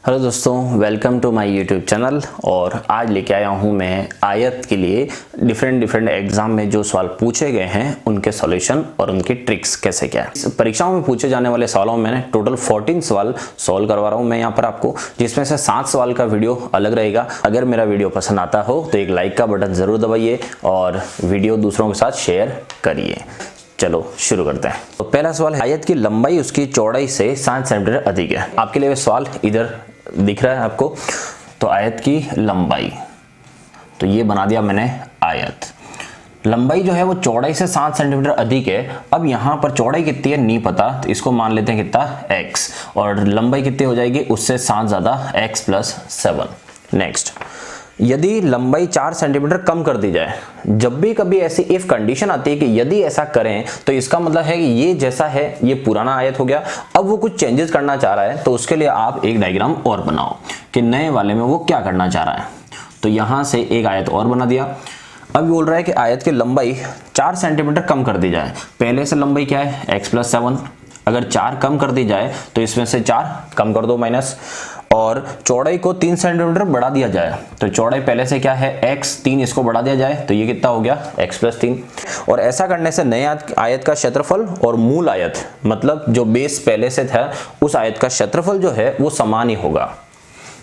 Hello दोस्तों, welcome to my YouTube channel. और आज लेके आया हूँ मैं आयत के लिए डिफरेंट एग्जाम में जो सवाल पूछे गए हैं उनके सॉल्यूशन और उनकी ट्रिक्स कैसे क्या है। इस परीक्षाओं में पूछे जाने वाले सवालों में मैंने टोटल 14 सवाल सॉल्व करवा रहा हूँ मैं यहाँ पर आपको, जिसमें से 7 सवाल का वीडियो अलग रहेगा। अगर मेरा वीडियो पसंद आता हो तो एक लाइक का बटन जरूर दबाइए और वीडियो दूसरों के साथ शेयर करिए। चलो शुरू करते हैं। तो पहला सवाल है, आयत की लंबाई उसकी चौड़ाई से 7 सेंटीमीटर अधिक है। आपके लिए सवाल इधर दिख रहा है आपको। तो आयत की लंबाई, तो ये बना दिया मैंने आयत। लंबाई जो है वो चौड़ाई से 7 सेंटीमीटर अधिक है। अब यहाँ पर चौड़ाई कितनी है नहीं पता, तो इसको मान लेते हैं कितना x, और लंबाई कितनी हो जाएगी उससे 7 ज्यादा x + 7। नेक्स्ट, यदि लंबाई 4 सेंटीमीटर कम कर दी जाए। जब भी कभी ऐसी इफ कंडीशन आती है कि यदि ऐसा करें तो इसका मतलब है कि ये जैसा है ये पुराना आयत हो गया, अब वो कुछ चेंजेस करना चाह रहा है, तो उसके लिए आप एक डायग्राम और बनाओ कि नए वाले में वो क्या करना चाह रहा है। तो यहां से एक आयत और बना दिया। अब बोल रहा है कि आयत की लंबाई 4 सेंटीमीटर कम कर दी जाए। पहले से लंबाई क्या है x + 7, अगर 4 कम कर दी जाए तो इसमें से 4 कम कर दो माइनस, और चौड़ाई को 3 सेंटीमीटर बढ़ा दिया जाए। तो चौड़ाई पहले से क्या है x, 3 इसको बढ़ा दिया जाए तो ये कितना हो गया x + 3। और ऐसा करने से नए आयत का क्षेत्रफल और मूल आयत, मतलब जो बेस पहले से था उस आयत का क्षेत्रफल जो है वो समान ही होगा।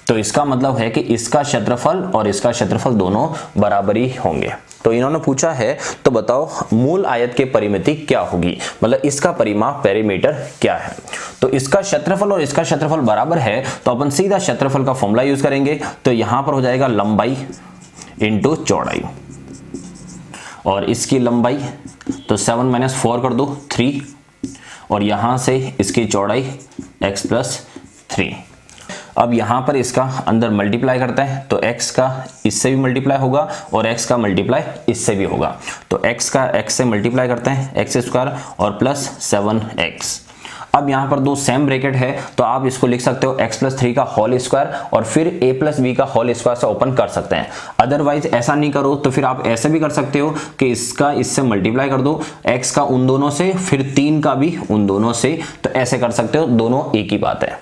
तो इसका मतलब है कि इसका क्षेत्रफल और इसका क्षेत्रफल दोनों बराबर ही होंगे। तो इन्होंने पूछा है तो बताओ मूल आयत की परिमिति क्या होगी, मतलब इसका परिमाप पेरीमीटर क्या है। तो इसका क्षेत्रफल और इसका क्षेत्रफल बराबर है तो अपन सीधा क्षेत्रफल का फॉर्मूला यूज करेंगे। तो यहां पर हो जाएगा लंबाई इंटू चौड़ाई, और इसकी लंबाई तो 7 - 4 कर दो 3, और यहां से इसकी चौड़ाई x + 3। अब यहां पर इसका अंदर मल्टीप्लाई करते हैं तो x का इससे भी मल्टीप्लाई होगा और x का मल्टीप्लाई इससे भी होगा। तो x का x से मल्टीप्लाई करते हैं x² और प्लस 7x। अब यहां पर दो सेम ब्रैकेट है तो आप इसको लिख सकते हो x + 3 का होल स्क्वायर और फिर a + b का होल स्क्वायर से ओपन कर सकते हैं। अदरवाइज ऐसा नहीं करो तो फिर आप ऐसे भी कर सकते हो कि इसका इससे मल्टीप्लाई कर दो, x का उन दोनों से, फिर 3 का भी उन दोनों से। तो ऐसे कर सकते हो, दोनों एक ही बात है।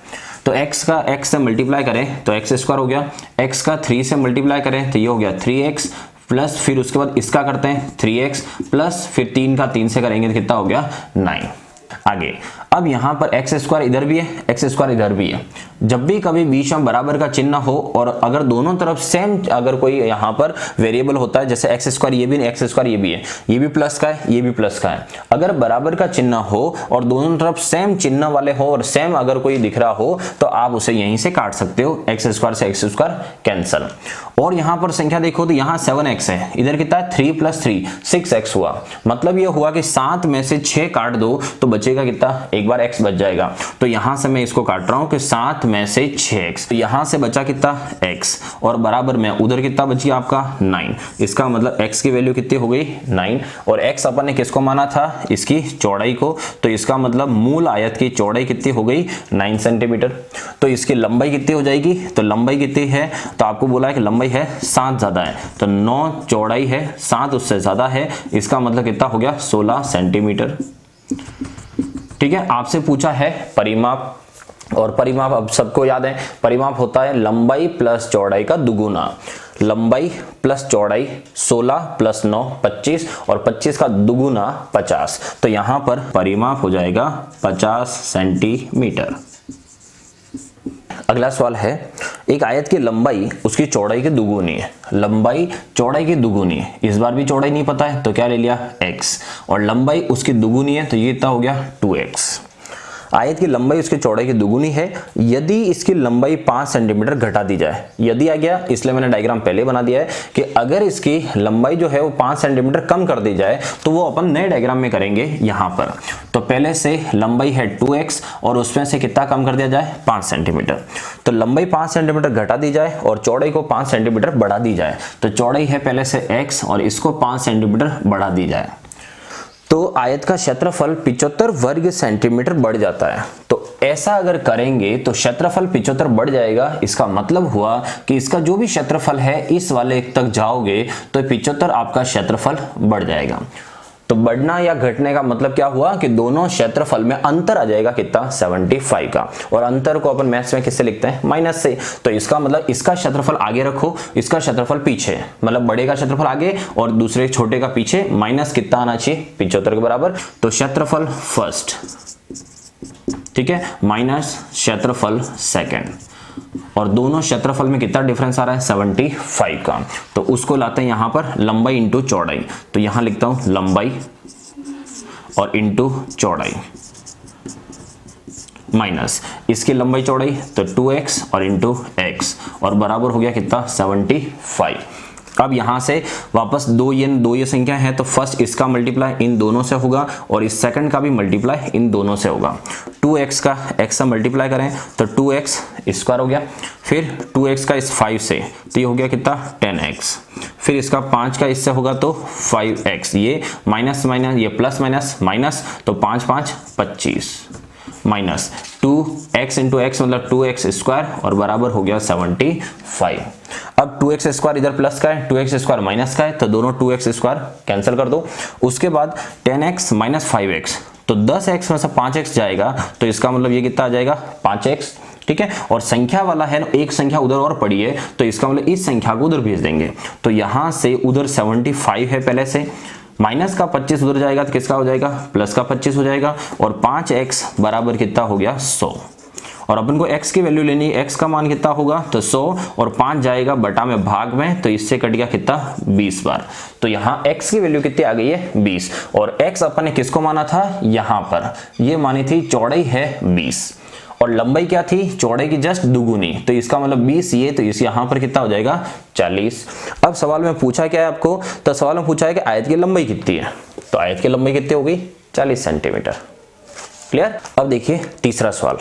तो x का x से मल्टीप्लाई करें तो x² हो गया, x का 3 से मल्टीप्लाई करें तो ये हो गया 3x, प्लस फिर उसके बाद इसका करते हैं 3x, प्लस फिर 3 का 3 से करेंगे तो कितना हो गया 9। आगे, अब यहां पर x² इधर भी है, x² इधर भी है। जब भी कभी बीच में बराबर का चिन्ह हो और अगर दोनों तरफ सेम अगर कोई यहां पर वेरिएबल होता है, जैसे x², ये भी x² ये भी है, ये भी प्लस का है, ये भी प्लस का है, अगर बराबर का चिन्ह हो और दोनों तरफ सेम चिन्ह वाले हो और सेम अगर कोई दिख रहा हो तो आप उसे यहीं से काट सकते हो। x² से x² कैंसल। और यहां पर संख्या देखो तो यहां 7x है, इधर कितना है 3 + 3 6x हुआ। मतलब यह हुआ कि 7 में से 6 काट दो तो बचेगा कितना, एक बार x बच जाएगा। तो यहां से मैं इसको काट रहा हूं कि 7 में से 6x, तो यहां से बचा कितना x, और बराबर में उधर कितना बच गया आपका 9। इसका मतलब x की वैल्यू कितनी हो गई 9, और x अपन ने किसको माना था, इसकी चौड़ाई को। तो इसका मतलब मूल आयत की चौड़ाई कितनी हो गई 9 सेंटीमीटर। तो इसकी लंबाई कितनी हो जाएगी, तो लंबाई कितनी है, तो आपको बोला है कि लंबाई है 7 ज्यादा है, तो 9 चौड़ाई है 7 उससे ज्यादा है, इसका मतलब कितना हो गया 16 सेंटीमीटर। ठीक है, आपसे पूछा है परिमाप, और परिमाप अब सबको याद है, परिमाप होता है लंबाई प्लस चौड़ाई का दुगुना। लंबाई प्लस चौड़ाई 16 + 9 25, और 25 का दुगुना 50। तो यहां पर परिमाप हो जाएगा 50 सेंटीमीटर। अगला सवाल है, एक आयत की लंबाई उसकी चौड़ाई की दुगुनी है। लंबाई चौड़ाई की दुगुनी है, इस बार भी चौड़ाई नहीं पता है तो क्या ले लिया x, और लंबाई उसकी दुगुनी है तो ये कितना हो गया 2x। आयत की लंबाई उसकी चौड़ाई की दुगुनी है यदि इसकी लंबाई 5 सेंटीमीटर घटा दी जाए। यदि आ गया इसलिए मैंने डायग्राम पहले बना दिया है कि अगर इसकी लंबाई जो है वो 5 सेंटीमीटर कम कर दी जाए तो वो अपन नए डायग्राम में करेंगे यहां पर। तो पहले से लंबाई है 2x और उसमें से कितना कम कर दिया जाए 5 सेंटीमीटर। तो लंबाई 5 सेंटीमीटर घटा दी जाए और चौड़ाई को 5 सेंटीमीटर बढ़ा दी जाए। तो चौड़ाई है पहले से x और इसको 5 सेंटीमीटर बढ़ा दी जाए तो आयत का क्षेत्रफल 75 वर्ग सेंटीमीटर बढ़ जाता है। तो ऐसा अगर करेंगे तो क्षेत्रफल 75 बढ़ जाएगा। इसका मतलब हुआ कि इसका जो भी क्षेत्रफल है इस वाले तक जाओगे तो 75 आपका क्षेत्रफल बढ़ जाएगा। तो बढ़ना या घटने का मतलब क्या हुआ कि दोनों क्षेत्रफल में अंतर आ जाएगा कितना 75 का, और अंतर को अपन मैथ्स में किससे लिखते हैं माइनस से। तो इसका मतलब इसका क्षेत्रफल आगे रखो, इसका क्षेत्रफल पीछे, मतलब बड़े का क्षेत्रफल आगे और दूसरे छोटे का पीछे, माइनस कितना आना चाहिए 75 के बराबर। तो क्षेत्रफल फर्स्ट, ठीक है, माइनस क्षेत्रफल सेकंड, और दोनों क्षेत्रफल में कितना डिफरेंस आ रहा है 75 का। तो उसको लाते हैं यहां पर लंबाई इंटू चौड़ाई, तो यहां लिखता हूं लंबाई और इंटू चौड़ाई माइनस इसकी लंबाई चौड़ाई, तो 2x और इंटू x, और बराबर हो गया कितना 75। अब यहां से वापस दो ये संख्या है, तो फर्स्ट इसका मल्टीप्लाई इन दोनों से होगा और इस सेकंड का भी मल्टीप्लाई इन दोनों से होगा। 2x का x से मल्टीप्लाई करें तो 2x स्क्वायर हो गया, फिर 2x का इस 5 से, तो ये हो गया कितना 10x, फिर इसका 5 का इससे होगा तो 5x, ये माइनस माइनस ये प्लस माइनस माइनस, तो 5 5 25 माइनस 2x इंटू एक्स मतलब 2x स्क्वायर, और बराबर हो गया 75। अब 2x स्क्वायर इधर प्लस का है, 2x स्क्वायर माइनस का है, तो दोनों 2x स्क्वायर कैंसिल कर दो। उसके बाद 10x माइनस 5x, तो 10x में से 5x जाएगा, तो इसका मतलब ये कितना आ जाएगा 5x, ठीक है। और संख्या वाला है ना, एक संख्या उधर और पड़ी है, तो इसका मतलब इस संख्या को उधर भेज देंगे। तो यहां से उधर 75 है पहले से, माइनस का 25 उधर जाएगा तो किसका हो जाएगा प्लस का 25 हो जाएगा, और 5x बराबर कितना हो गया 100। और अपन को x की वैल्यू लेनी है, x का मान कितना होगा तो 100, और 5 जाएगा बटा में भाग में, तो इससे कट गया कितना 20 बार। तो यहाँ x की वैल्यू कितनी आ गई है 20, और x अपन ने किसको माना था यहाँ पर, ये मानी थी चौड़ाई है 20 और लंबाई क्या थी चौड़ाई की जस्ट दुगुनी, तो इसका मतलब 20 ये, तो इस यहाँ पर कितना हो जाएगा 40। अब सवाल में पूछा क्या है आपको, तो सवाल में पूछा है कि आयत की लंबाई कितनी है, तो आयत की लंबाई कितनी होगी 40 सेंटीमीटर। क्लियर। अब देखिए तीसरा सवाल,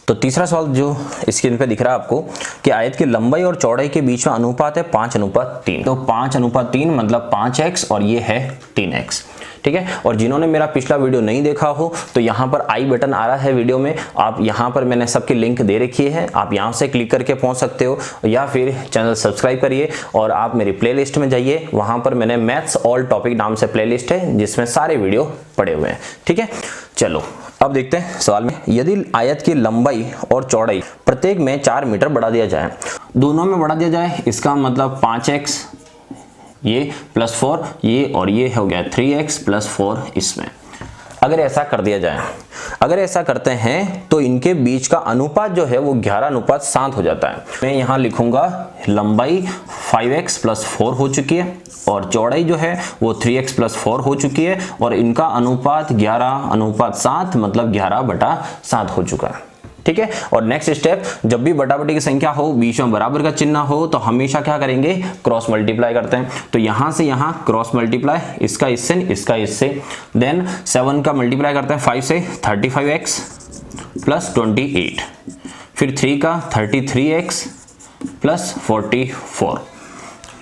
तो तीसरा सवाल जो स्क्रीन पे दिख रहा है आपको कि आयत की लंबाई और चौड़ाई के बीच में अनुपात है 5:3, तो 5:3 मतलब 5x और ये है 3x, ठीक है। और जिन्होंने मेरा पिछला वीडियो नहीं देखा हो तो यहाँ पर आई बटन आ रहा है वीडियो में, आप यहाँ पर मैंने सबकी लिंक दे रखी है, आप यहाँ से क्लिक करके पहुँच सकते हो, या फिर चैनल सब्सक्राइब करिए और आप मेरी प्लेलिस्ट में जाइए, वहाँ पर मैंने मैथ्स ऑल टॉपिक नाम से प्लेलिस्ट है जिसमें सारे वीडियो पड़े हुए हैं, ठीक है। चलो अब देखते हैं सवाल में, यदि आयत की लंबाई और चौड़ाई प्रत्येक में 4 मीटर बढ़ा दिया जाए, दोनों में बढ़ा दिया जाए, इसका मतलब 5x ये प्लस 4 ये, और ये हो गया 3x प्लस 4 इसमें। अगर ऐसा कर दिया जाए, अगर ऐसा करते हैं तो इनके बीच का अनुपात जो है वो 11:7 हो जाता है। मैं यहाँ लिखूंगा लंबाई 5x प्लस 4 हो चुकी है और चौड़ाई जो है वो 3x प्लस 4 हो चुकी है, और इनका अनुपात 11:7 मतलब 11/7 हो चुका है, ठीक है। और नेक्स्ट स्टेप, जब भी बटाबटी की संख्या हो बीच में बराबर का चिन्ह हो तो हमेशा क्या करेंगे क्रॉस मल्टीप्लाई करते हैं। तो यहां से यहां क्रॉस मल्टीप्लाई, इसका इससे, देन 7 का मल्टीप्लाई करते हैं 5 से 35x प्लस 28, फिर 3 का 33x प्लस 44।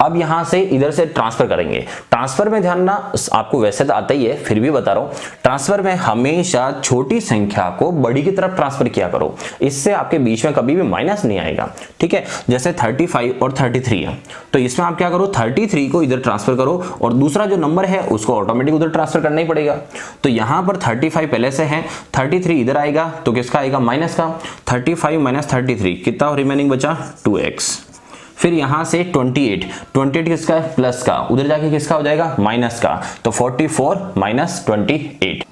अब यहां से इधर से ट्रांसफर करेंगे। ट्रांसफर में ध्यान ना, आपको वैसे तो आता ही है फिर भी बता रहा हूं, ट्रांसफर में हमेशा छोटी संख्या को बड़ी की तरफ ट्रांसफर किया करो, इससे आपके बीच में कभी भी माइनस नहीं आएगा, ठीक है। जैसे 35 और 33 है, तो इसमें आप क्या करो 33 को इधर ट्रांसफर करो और दूसरा जो नंबर है उसको ऑटोमेटिक उधर ट्रांसफर करना ही पड़ेगा। तो यहां पर 35 पहले से है, 33 इधर आएगा तो किसका आएगा माइनस का, 35 माइनस 33 कितना रिमेनिंग बचा 2x। फिर यहां से 28 किसका है प्लस का, उधर जाके किसका हो जाएगा माइनस का, तो 44 माइनस 28,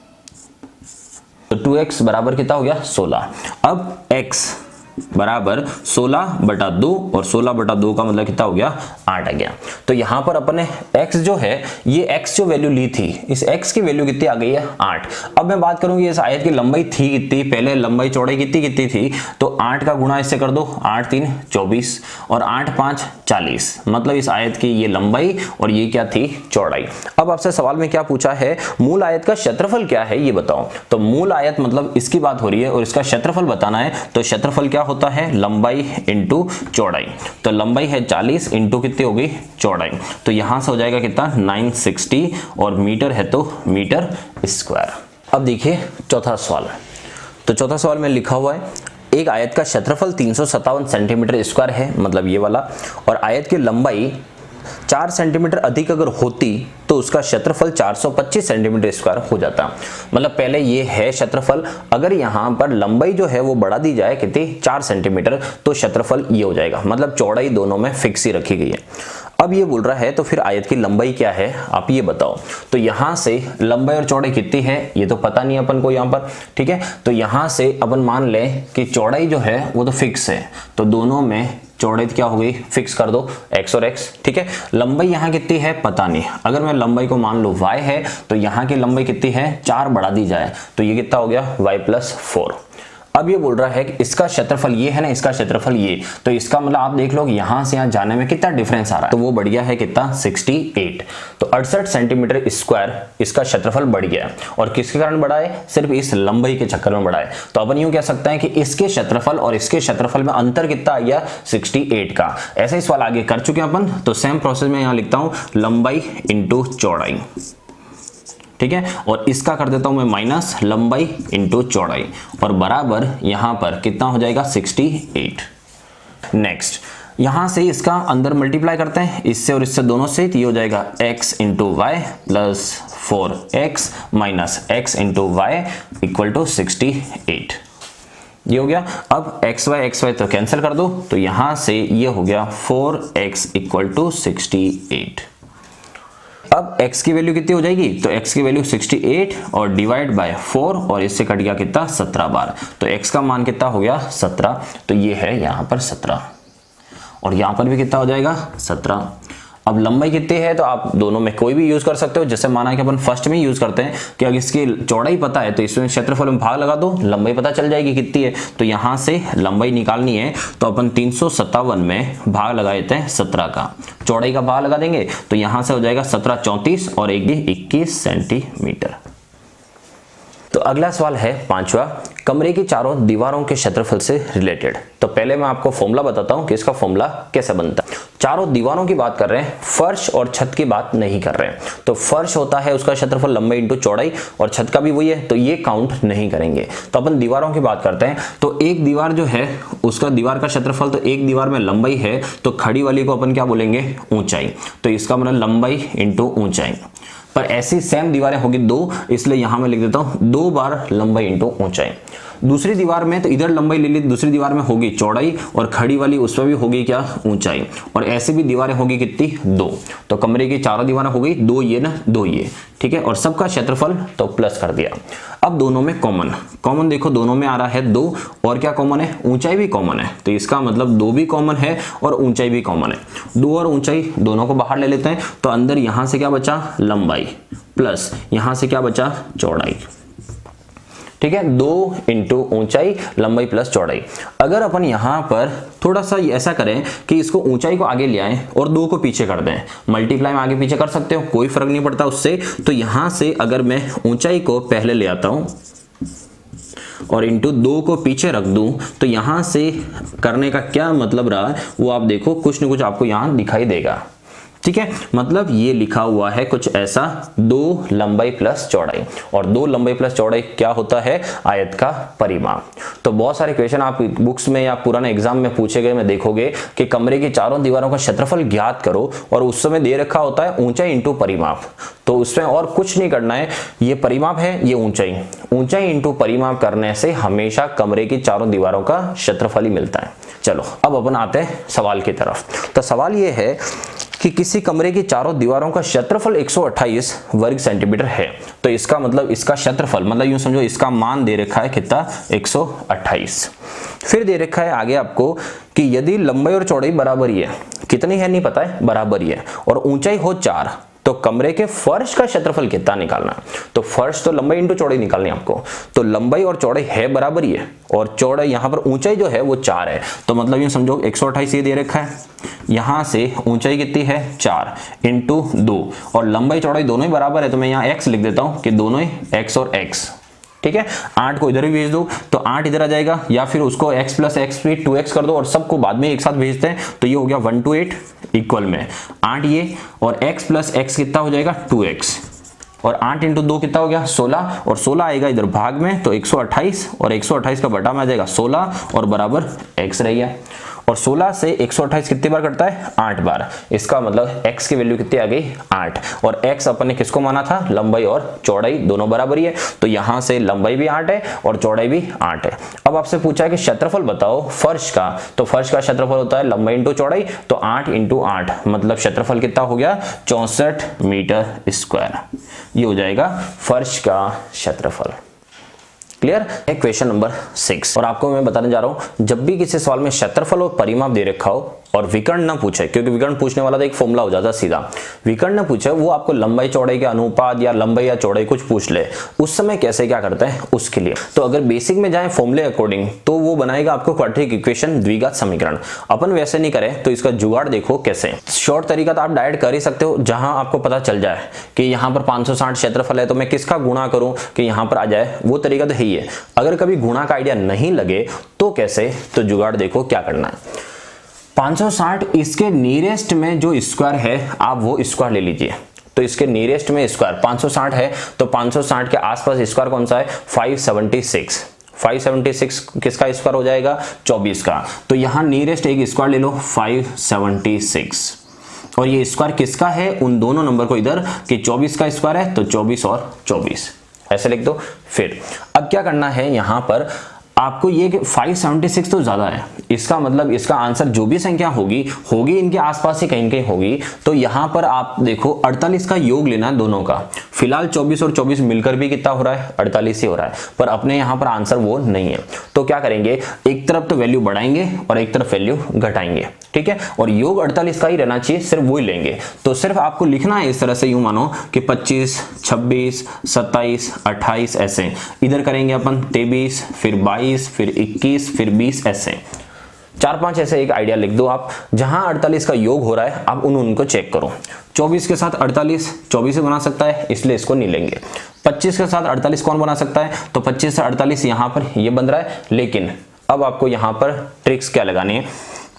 तो 2x बराबर कितना हो गया 16। अब x बराबर 16/2 और 16/2 का मतलब कितना हो गया 8 आ गया। तो यहां पर अपन ने x जो है, ये x जो वैल्यू ली थी, इस x की वैल्यू कितनी आ गई है 8। अब मैं बात करूंगी इस आयत की लंबाई थी कितनी, पहले लंबाई चौड़ाई कितनी थी, तो 8 का गुणा इससे कर दो, 8 3 24 और 8 5 40, मतलब इस आयत की ये लंबाई और ये क्या थी चौड़ाई। अब आपसे सवाल में क्या पूछा है, मूल आयत का क्षेत्रफल क्या है ये बताओ। तो मूल आयत मतलब इसकी बात हो रही है और इसका क्षेत्रफल बताना है, तो क्षेत्रफल क्या होता है लंबाई इंटू चौड़ाई। तो लंबाई है 40 इंटू कितनी होगी चौड़ाई, तो यहां से हो जाएगा कितना 960, और मीटर है तो मीटर स्क्वायर। अब देखिए चौथा सवाल, तो चौथा सवाल में लिखा हुआ है एक आयत का क्षेत्रफल 357 सेंटीमीटर स्क्वायर है, मतलब ये वाला, और आयत की लंबाई 4 सेंटीमीटर अधिक अगर होती तो उसका क्षेत्रफल 425 सेंटीमीटर स्क्वायर हो जाता। मतलब पहले ये है क्षेत्रफल, अगर यहाँ पर लंबाई जो है वो बढ़ा दी जाए कितनी 4 सेंटीमीटर तो क्षेत्रफल ये हो जाएगा। मतलब चौड़ाई दोनों में फिक्स ही रखी गई है। अब ये बोल रहा है तो फिर आयत की लंबाई क्या है आप ये बताओ। तो यहां से लंबाई और चौड़ाई कितनी है ये तो पता नहीं अपन को यहां पर, ठीक है। तो यहां से अपन मान लें कि चौड़ाई जो है वो तो फिक्स है, तो दोनों में चौड़ाई क्या हो गई फिक्स कर दो x और x, ठीक है। लंबाई यहाँ कितनी है पता नहीं, अगर मैं लंबाई को मान लो y है तो यहाँ की लंबाई कितनी है 4 बढ़ा दी जाए तो ये कितना हो गया y+4। अब ये बोल रहा है कि इसका क्षेत्रफल ये है ना, इसका क्षेत्रफल ये, तो इसका मतलब आप देख लो यहां से यहां जाने में कितना डिफरेंस आ रहा है, तो वो बढ़ गया है कितना 68। तो 68 सेंटीमीटर स्क्वायर इसका क्षेत्रफल बढ़ गया है। और किसके कारण बढ़ा है, सिर्फ इस लंबाई के चक्कर में बढ़ा है। तो अपन यूं कह सकते हैं कि इसके क्षेत्रफल और इसके क्षेत्रफल में अंतर कितना आ गया 68 का। ऐसा ही सवाल आगे कर चुके हैं अपन, तो सेम प्रोसेस में यहां लिखता हूं लंबाई इंटू चौड़ाई, ठीक है। और इसका कर देता हूं मैं माइनस लंबाई इंटू चौड़ाई और बराबर यहां पर कितना हो जाएगा 68। नेक्स्ट यहां से इसका अंदर मल्टीप्लाई करते हैं इससे और इससे दोनों से, तो ये हो जाएगा x into y plus 4x minus x into y equal to 68। ये हो गया। अब x y तो कैंसिल कर दो, तो यहां से ये हो गया 4x इक्वल टू 68। अब x की वैल्यू कितनी हो जाएगी, तो x की वैल्यू 68 और डिवाइड बाय 4 और इससे कट गया कितना 17 बार, तो x का मान कितना हो गया 17। तो ये है यहाँ पर 17 और यहाँ पर भी कितना हो जाएगा 17। अब लंबाई कितनी है तो आप दोनों में कोई भी यूज कर सकते हो। जैसे माना कि अपन फर्स्ट में यूज करते हैं कि अगर इसकी चौड़ाई पता है तो इसमें क्षेत्रफल में भाग लगा दो, लंबाई पता चल जाएगी कितनी है। तो यहां से लंबाई निकालनी है तो अपन 357 में भाग लगा देते हैं 17 का, चौड़ाई का भाग लगा देंगे तो यहां से हो जाएगा 17 34 और 21 सेंटीमीटर। तो अगला सवाल है 5वां, कमरे की चारों दीवारों के क्षेत्रफल से रिलेटेड। तो पहले मैं आपको फॉर्मूला बताता हूं कि इसका फॉर्मूला कैसे बनता है। चारों दीवारों की बात कर रहे हैं, फर्श और छत की बात नहीं कर रहे हैं। तो फर्श होता है उसका क्षेत्रफल लंबाई इंटू चौड़ाई और छत का भी वही है, तो ये काउंट नहीं करेंगे। तो अपन दीवारों की बात करते हैं। तो एक दीवार जो है उसका दीवार का क्षेत्रफल, तो एक दीवार में लंबाई है तो खड़ी वाली को अपन क्या बोलेंगे ऊंचाई, तो इसका मतलब लंबाई इंटू ऊंचाई। पर ऐसी सेम दीवारें होगी 2, इसलिए यहां मैं लिख देता हूं 2 बार लंबाई इंटू ऊंचाई। दूसरी दीवार में तो इधर लंबाई ले ली, दूसरी दीवार में होगी चौड़ाई और खड़ी वाली उसमें भी होगी क्या ऊंचाई। और ऐसे भी दीवारें होगी कितनी 2। तो कमरे की चारों दीवारें हो गई 2 ये ना 2 ये, ठीक है। और सबका क्षेत्रफल तो प्लस कर दिया। अब दोनों में कॉमन देखो, दोनों में आ रहा है 2 और क्या कॉमन है ऊंचाई भी कॉमन है, तो इसका मतलब 2 भी कॉमन है और ऊंचाई भी कॉमन है। 2 और ऊंचाई दोनों को बाहर ले लेते हैं, तो अंदर यहां से क्या बचा लंबाई प्लस यहां से क्या बचा चौड़ाई, ठीक है। 2 इंटू ऊंचाई लंबाई प्लस चौड़ाई। अगर अपन यहां पर थोड़ा सा ऐसा करें कि इसको ऊंचाई को आगे ले आएं और 2 को पीछे कर दें, मल्टीप्लाई में आगे पीछे कर सकते हो, कोई फर्क नहीं पड़ता उससे। तो यहां से अगर मैं ऊंचाई को पहले ले आता हूं और इंटू 2 को पीछे रख दूं, तो यहां से करने का क्या मतलब रहा वो आप देखो, कुछ न कुछ आपको यहां दिखाई देगा, ठीक है। मतलब ये लिखा हुआ है कुछ ऐसा 2 लंबाई प्लस चौड़ाई, और 2 लंबाई प्लस चौड़ाई क्या होता है आयत का परिमाप। तो बहुत सारे क्वेश्चन आप बुक्स में या पुराने एग्जाम में पूछे गए में देखोगे कि कमरे की चारों दीवारों का क्षेत्रफल ज्ञात करो, और उस समय दे रखा होता है ऊंचाई इंटू परिमाप। तो उसमें और कुछ नहीं करना है, ये परिमाप है ये ऊंचाई इंटू परिमाप करने से हमेशा कमरे की चारों दीवारों का क्षेत्रफल ही मिलता है। चलो अब अपन आते हैं सवाल की तरफ। तो सवाल ये है कि किसी कमरे की चारों दीवारों का क्षेत्रफल 128 वर्ग सेंटीमीटर है। तो इसका मतलब इसका क्षेत्रफल मतलब यूं समझो इसका मान दे रखा है कितना 128। फिर दे रखा है आगे आपको कि यदि लंबाई और चौड़ाई बराबर ही है, कितनी है नहीं पता है, बराबर ही है, और ऊंचाई हो 4, तो कमरे के फर्श का क्षेत्रफल कितना निकालना। तो फर्श तो लंबाई इंटू चौड़ाई निकालनी है आपको। तो लंबाई और चौड़ाई है बराबर ही है और चौड़ाई यहां पर ऊंचाई जो है वो 4 है। तो मतलब यूं समझो 128 ये दे रखा है, यहां से ऊंचाई कितनी है 4 इंटू 2 और लंबाई चौड़ाई दोनों ही बराबर है, तो मैं यहां x लिख देता हूं कि दोनों ही x और x, ठीक है। 8 को इधर भी भेज दो तो 8 इधर आ जाएगा, या फिर उसको x प्लस x भी 2x कर दो और सबको बाद में एक साथ भेजते हैं। तो ये हो गया 128 इक्वल में 8 ये और x प्लस x कितना हो जाएगा 2x, और 8 इंटू 2 कितना हो गया 16, और 16 आएगा इधर भाग में तो 128 और 128 का बटा में आ जाएगा 16 और बराबर x रह गया। और 16 से 128 कितनी बार कटता है? 8 बार। इसका मतलब x की वैल्यू कितनी आ गई? 8। और x अपन ने किसको माना था? लंबाई और चौड़ाई दोनों बराबर ही है, तो यहां से लंबाई भी 8 है और चौड़ाई भी 8 है। अब आपसे पूछा है कि क्षेत्रफल बताओ फर्श का, तो फर्श का क्षेत्रफल होता है लंबाई इंटू चौड़ाई, तो 8 इंटू 8 मतलब क्षेत्रफल कितना हो गया? 64 मीटर स्क्वायर। ये हो जाएगा फर्श का क्षेत्रफल। क्लियर है? Question number 6। और आपको मैं बताने जा रहा हूं, जब भी किसी सवाल में क्षेत्रफल और परिमाप दे रखा हो और विकर्ण ना पूछे, क्योंकि विकर्ण पूछने वाला तो एक फॉर्मूला हो जाता सीधा, विकर्ण ना पूछे, वो आपको लंबाई चौड़ाई के अनुपात या लंबाई या चौड़ाई कुछ पूछ ले, उस समय कैसे क्या करते हैं उसके लिए। तो अगर बेसिक में जाए फॉर्मूले अकॉर्डिंग, तो वो बनाएगा आपको क्वाड्रेटिक इक्वेशन, द्विघात समीकरण। अपन वैसे नहीं करें तो इसका जुगाड़ देखो कैसे। शॉर्ट तरीका तो आप डायरेक्ट कर ही सकते हो, जहां आपको पता चल जाए कि यहाँ पर 560 क्षेत्रफल है तो मैं किसका गुणा करूं कि यहाँ पर आ जाए, वो तरीका तो है ही है। अगर कभी गुणा का आइडिया नहीं लगे तो कैसे, तो जुगाड़ देखो क्या करना है। 560 इसके नियरेस्ट में जो स्क्वायर है आप वो स्क्वायर ले लीजिए, तो इसके नियरेस्ट में स्क्वायर 560 है, तो 560 के आसपास स्क्वायर कौन सा है? 576। 576 किसका स्क्वायर हो जाएगा? 24 का। तो यहां नियरेस्ट एक स्क्वायर ले लो 576, और ये स्क्वायर किसका है? उन दोनों नंबर को इधर कि 24 का स्क्वायर है, तो 24 और 24 ऐसे लिख दो। फिर अब क्या करना है, यहां पर आपको ये कि 576 तो ज्यादा है, इसका मतलब इसका आंसर जो भी संख्या होगी इनके आसपास ही कहीं कहीं होगी। तो यहां पर आप देखो 48 का योग लेना है दोनों का। फिलहाल 24 और 24 मिलकर भी कितना हो रहा है? 48 ही हो रहा है, पर अपने यहां पर आंसर वो नहीं है। तो क्या करेंगे, एक तरफ तो वैल्यू बढ़ाएंगे और एक तरफ वैल्यू घटाएंगे, ठीक है। और योग 48 का ही रहना चाहिए, सिर्फ वो ही लेंगे। तो सिर्फ आपको लिखना है इस तरह से, यूं मानो कि 25, 26, 27, 28 ऐसे। इधर करेंगे अपन 23, फिर 22, फिर 21, फिर 20 ऐसे। 4-5 ऐसे एक आइडिया लिख दो आप, जहां 48 का योग हो रहा है आप उनको चेक करो। 24 के साथ 48 24 से बना सकता है, इसलिए इसको नहीं लेंगे। 25 के साथ 48 कौन बना सकता है? तो 25 से 48 यहां पर ये बन रहा है। लेकिन अब आपको यहां पर ट्रिक्स क्या लगानी है,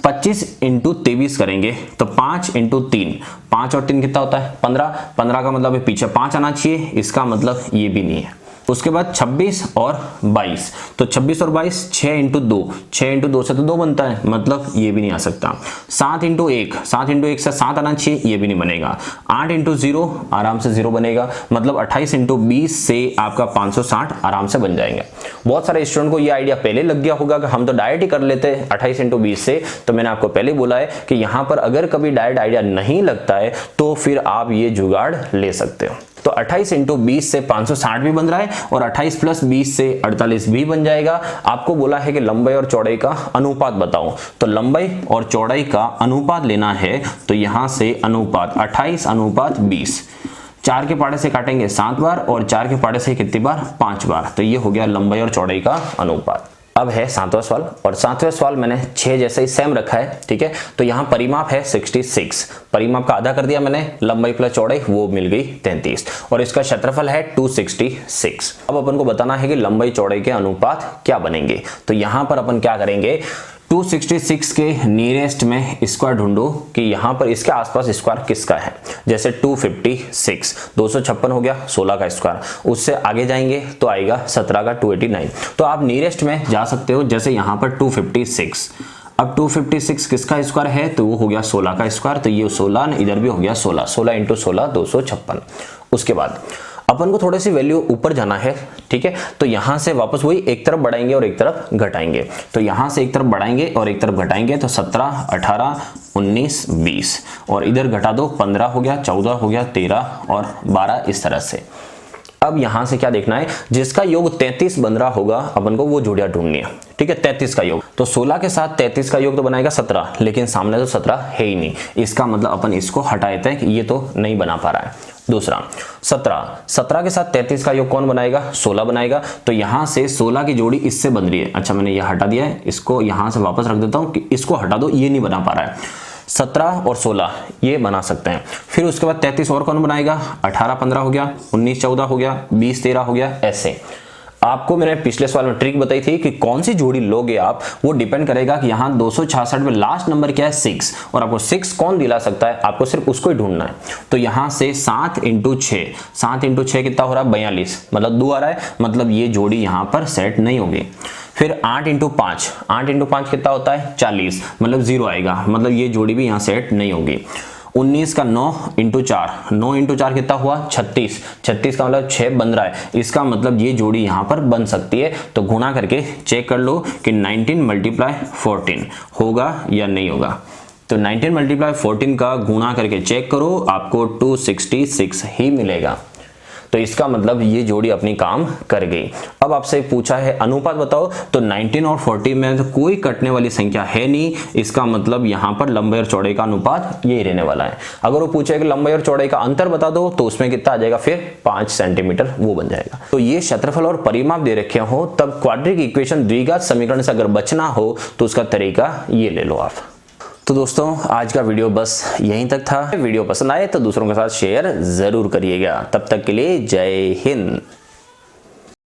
25 इंटू 23 करेंगे तो 5 इंटू 3, 5 और 3 कितना होता है? 15। 15 का मतलब है पीछे 5 आना चाहिए, इसका मतलब ये भी नहीं है। उसके बाद 26 और 22, तो 26 और 22 6 इंटू 2, 6 इंटू 2 से तो 2 बनता है, मतलब ये भी नहीं आ सकता। 7 इंटू 1, 7 इंटू 1 से 7 आना चाहिए, ये भी नहीं बनेगा। 8 इंटू 0 आराम से 0 बनेगा, मतलब 28 इंटू 20 से आपका 560 आराम से बन जाएंगे। बहुत सारे स्टूडेंट को ये आइडिया पहले लग गया होगा कि हम तो डायरेक्ट ही कर लेते हैं 28 इंटू 20 से। तो मैंने आपको पहले बोला है कि यहाँ पर अगर कभी डायरेक्ट आइडिया नहीं लगता है तो फिर आप ये जुगाड़ ले सकते हो। तो 28 इंटू 20 से 560 भी बन रहा है, और 28 प्लस 20 से 48 भी बन जाएगा। आपको बोला है कि लंबाई और चौड़ाई का अनुपात बताओ, तो लंबाई और चौड़ाई का अनुपात लेना है। तो यहां से अनुपात 28 अनुपात 20, 4 के पाड़े से काटेंगे 7 बार और 4 के पाड़े से कितनी बार? 5 बार। तो ये हो गया लंबाई और चौड़ाई का अनुपात। अब है 7वां सवाल, और 7वें सवाल मैंने 6 जैसे ही सेम रखा है, ठीक है। तो यहाँ परिमाप है 66, परिमाप का आधा कर दिया मैंने, लंबाई प्लस चौड़ाई वो मिल गई 33, और इसका क्षेत्रफल है 266। अब अपन को बताना है कि लंबाई चौड़ाई के अनुपात क्या बनेंगे। तो यहाँ पर अपन क्या करेंगे, 266 के नियरेस्ट में स्क्वायर ढूंढो कि यहां पर इसके आसपास स्क्वायर किसका है। जैसे 256, 256 हो गया 16 का स्क्वायर, उससे आगे जाएंगे तो आएगा 17 का 289। तो आप नियरेस्ट में जा सकते हो, जैसे यहां पर 256, अब 256 किसका स्क्वायर है? तो वो हो गया 16 का स्क्वायर, तो ये 16 इधर भी हो गया 16, 16 इंटू 16 256। उसके बाद अपन को थोड़ी सी वैल्यू ऊपर जाना है, ठीक है। तो यहां से वापस वही एक तरफ बढ़ाएंगे और एक तरफ घटाएंगे। तो यहां से एक तरफ बढ़ाएंगे और एक तरफ घटाएंगे, तो 17, 18, 19, 20, और इधर घटा दो 15 हो गया, 14 हो गया, 13 और 12 इस तरह से। अब यहां से क्या देखना है, जिसका योग 33 बन रहा होगा अपन को वो जोड़ियां ढूंढनी है, ठीक है। 33 का योग, तो 16 के साथ 33 का योग तो बनाएगा 17, लेकिन सामने तो 17 है ही नहीं, इसका मतलब अपन इसको हटा देते हैं कि ये तो नहीं बना पा रहा है। दूसरा 17 के साथ 33 का योग कौन बनाएगा? 16 बनाएगा। तो यहां से 16 की जोड़ी इससे बन रही है, अच्छा मैंने ये हटा दिया है, इसको यहां से वापस रख देता हूं कि इसको हटा दो, ये नहीं बना पा रहा है। 17 और 16 ये बना सकते हैं। फिर उसके बाद 33 और कौन बनाएगा? 18 15 हो गया, 19 14 हो गया, 20 13 हो गया, ऐसे। आपको मैंने पिछले सवाल में ट्रिक बताई थी कि कौन सी जोड़ी लोगे आप, वो डिपेंड करेगा कि यहाँ 266 में लास्ट नंबर क्या है 6, और आपको 6 कौन दिला सकता है, आपको सिर्फ उसको ही ढूंढना है। तो यहाँ से 7 × 6, 7 × 6 कितना हो रहा है 42, मतलब 2 आ रहा है, मतलब ये जोड़ी यहाँ पर सेट नहीं होगी। फिर 8 × 5, 8 × 5 कितना होता है 40, मतलब 0 आएगा, मतलब ये जोड़ी भी यहाँ सेट नहीं होगी। 19 का 9 × 4, 9 × 4 कितना हुआ 36, 36 का मतलब 6 बन रहा है, इसका मतलब ये जोड़ी यहाँ पर बन सकती है। तो गुणा करके चेक कर लो कि 19 × 14 होगा या नहीं होगा। तो 19 × 14 का गुणा करके चेक करो, आपको 266 ही मिलेगा। तो इसका मतलब ये जोड़ी अपनी काम कर गई। अब आपसे पूछा है अनुपात बताओ, तो 19 और 40 में तो कोई कटने वाली संख्या है नहीं, इसका मतलब यहाँ पर लंबाई और चौड़ाई का अनुपात यही रहने वाला है। अगर वो पूछे कि लंबाई और चौड़ाई का अंतर बता दो, तो उसमें कितना आ जाएगा फिर 5 सेंटीमीटर वो बन जाएगा। तो ये क्षेत्रफल और परिमाप दे रखे हो, तब क्वाड्रिक इक्वेशन द्विघात समीकरण से अगर बचना हो तो उसका तरीका ये ले लो आप। तो दोस्तों आज का वीडियो बस यहीं तक था। वीडियो पसंद आए तो दूसरों के साथ शेयर जरूर करिएगा। तब तक के लिए जय हिंद।